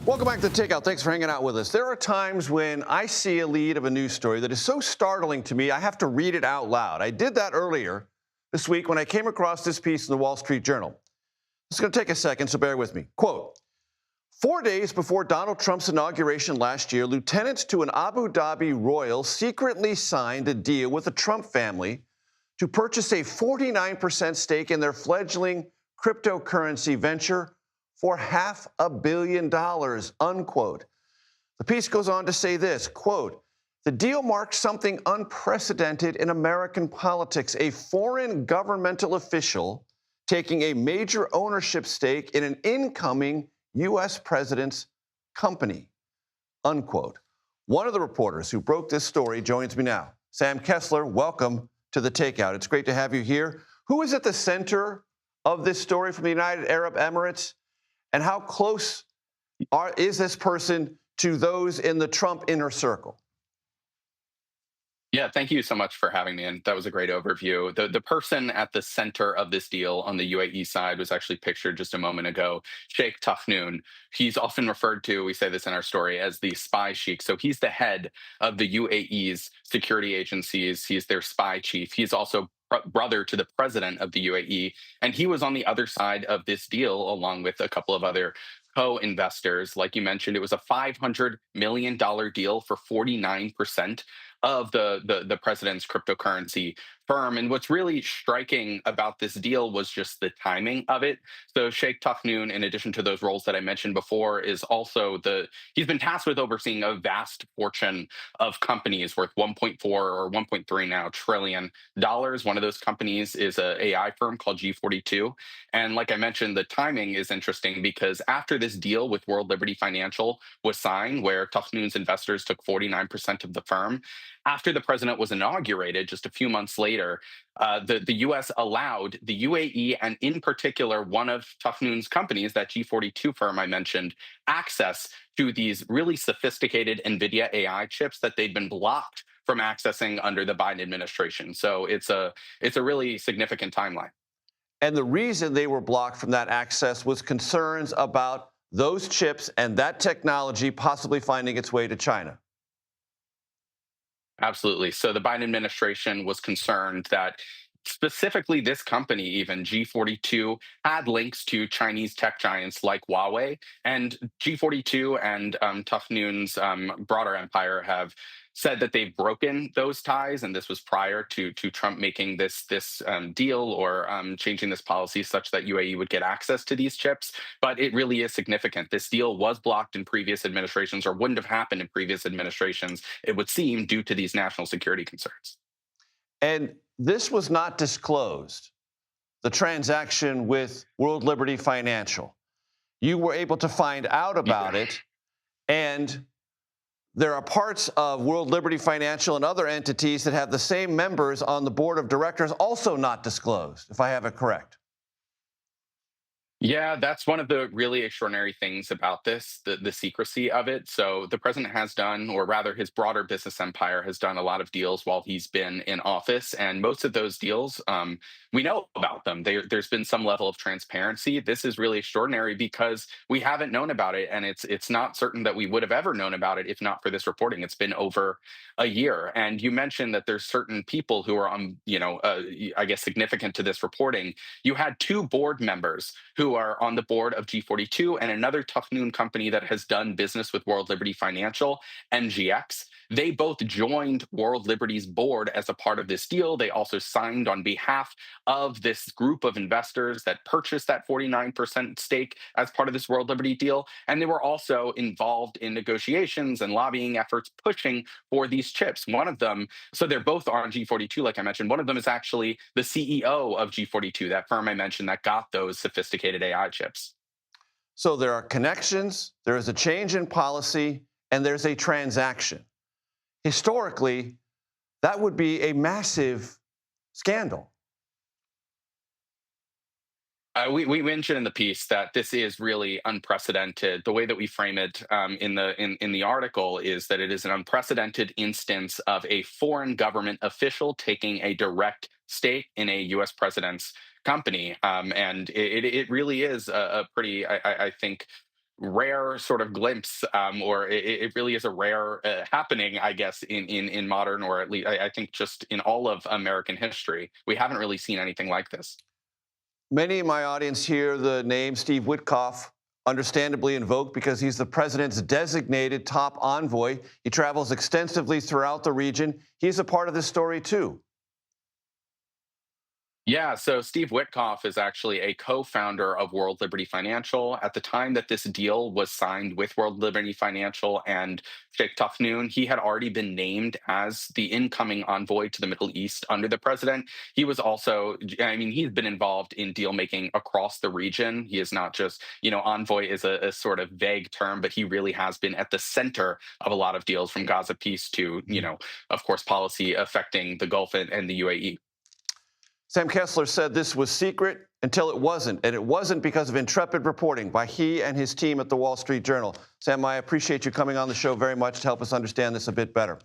Welcome back to Takeout. Thanks for hanging out with us. There are times when I see a lead of a news story that is so startling to me, I have to read it out loud. I did that earlier this week when I came across this piece in the Wall Street Journal. It's going to take a second, so bear with me. Quote, 4 days before Donald Trump's inauguration last year, lieutenants to an Abu Dhabi royal secretly signed a deal with the Trump family to purchase a 49% stake in their fledgling cryptocurrency venture for $500 million, unquote. The piece goes on to say this, quote, the deal marks something unprecedented in American politics, a foreign governmental official taking a major ownership stake in an incoming U.S. president's company, unquote. One of the reporters who broke this story joins me now. Sam Kessler, welcome to the Takeout. It's great to have you here. Who is at the center of this story from the United Arab Emirates? And how close is this person to those in the Trump inner circle? Yeah, thank you so much for having me. And that was a great overview. The person at the center of this deal on the UAE side was actually pictured just a moment ago, Sheikh. He's often referred to, we say this in our story, as the spy sheikh. So he's the head of the UAE's security agencies. He's their spy chief. He's also brother to the president of the UAE. And he was on the other side of this deal, along with a couple of other co-investors. Like you mentioned, it was a $500 million deal for 49% of the president's cryptocurrency firm. And what's really striking about this deal was just the timing of it. So Sheikh Tafnoon, in addition to those roles that I mentioned before, is also he's been tasked with overseeing a vast fortune of companies worth 1.4 or 1.3 now trillion dollars. One of those companies is a AI firm called G42. And like I mentioned, the timing is interesting because after this deal with World Liberty Financial was signed, where Tafnoon's investors took 49% of the firm, after the president was inaugurated just a few months later, the U.S. allowed the UAE, and in particular, one of Tafnoon's companies, that G42 firm I mentioned, access to these really sophisticated NVIDIA AI chips that they'd been blocked from accessing under the Biden administration. So it's a really significant timeline. And the reason they were blocked from that access was concerns about those chips and that technology possibly finding its way to China. Absolutely. So the Biden administration was concerned that specifically this company, even G42, had links to Chinese tech giants like Huawei. And G42 and Tufnoon's broader empire have said that they've broken those ties, and this was prior to Trump making this deal or changing this policy such that UAE would get access to these chips. But it really is significant. This deal was blocked in previous administrations, or wouldn't have happened in previous administrations, it would seem, due to these national security concerns. And this was not disclosed, the transaction with World Liberty Financial. You were able to find out about it, and there are parts of World Liberty Financial and other entities that have the same members on the board of directors also not disclosed, if I have it correct. Yeah, that's one of the really extraordinary things about this, the secrecy of it. So the president has done, or rather his broader business empire has done a lot of deals while he's been in office. And most of those deals, we know about them. There's been some level of transparency. This is really extraordinary because we haven't known about it. And it's not certain that we would have ever known about it if not for this reporting. It's been over a year. And you mentioned that there's certain people who are I guess, significant to this reporting. You had two board members who are on the board of G42 and another Tufnoon company that has done business with World Liberty Financial, NGX. They both joined World Liberty's board as a part of this deal. They also signed on behalf of this group of investors that purchased that 49% stake as part of this World Liberty deal. And they were also involved in negotiations and lobbying efforts pushing for these chips. One of them, so they're both on G42, like I mentioned. One of them is actually the CEO of G42, that firm I mentioned that got those sophisticated AI chips. So there are connections, there is a change in policy, and there's a transaction. Historically, that would be a massive scandal. We mentioned in the piece that this is really unprecedented. The way that we frame it in the article is that it is an unprecedented instance of a foreign government official taking a direct stake in a U.S. president's company, and it really is a pretty, I think, rare sort of glimpse, or it really is a rare happening, I guess, in modern, or at least I think just in all of American history. We haven't really seen anything like this. Many in my audience hear the name Steve Witkoff understandably invoked because he's the president's designated top envoy. He travels extensively throughout the region. He's a part of this story, too. Yeah, so Steve Witkoff is actually a co-founder of World Liberty Financial. At the time that this deal was signed with World Liberty Financial and Sheikh Tafnoon, he had already been named as the incoming envoy to the Middle East under the president. He was also, I mean, he's been involved in deal making across the region. He is not just, envoy is a sort of vague term, but he really has been at the center of a lot of deals, from Gaza peace to, of course, policy affecting the Gulf and the UAE. Sam Kessler said this was secret until it wasn't, and it wasn't because of intrepid reporting by he and his team at the Wall Street Journal. Sam, I appreciate you coming on the show very much to help us understand this a bit better.